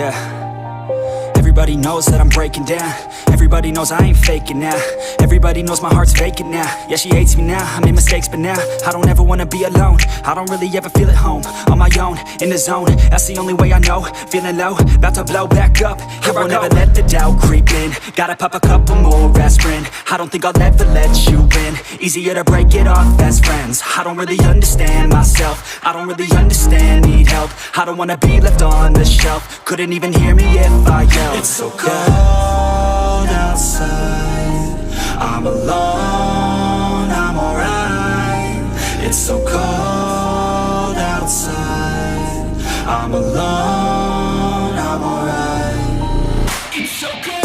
Yeah. Everybody knows that I'm breaking down. Everybody knows I ain't faking now. Everybody knows my heart's vacant now. Yeah, she hates me now, I made mistakes but now I don't ever wanna be alone. I don't really ever feel at home. On my own, in the zone, that's the only way I know. Feeling low, about to blow back up. Here I won't ever let the doubt creep in. Gotta pop a couple more aspirin. I don't think I'll ever let you in. Easier to break it off best friends. I don't really understand myself. I don't really understand, need help. I don't wanna be left on the shelf. Couldn't even hear me if I yelled. It's so cold outside. I'm alone, I'm alright. It's so cold outside. I'm alone, I'm alright. It's so cold.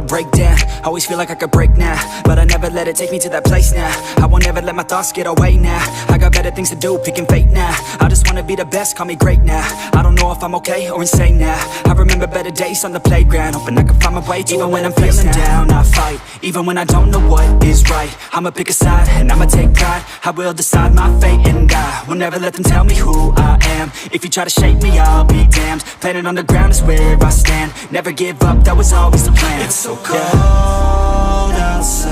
Break down, always feel like I could break now, but I never let it take me to that place now. I won't ever let my thoughts get away now. I got better things to do, picking fate now. I just wanna be the best, call me great now. I don't know if I'm okay or insane now. I remember better days on the playground, hoping I can find my way. Even when I'm feeling down, I fight. Even when I don't know what is right, I'ma pick a side and I'ma take pride. I will decide my fate and I will never let them tell me who I am. If you try to shake me, I'll be damned. Planet on the ground is where I stand. Never give up, that was always the plan. It's so cold outside.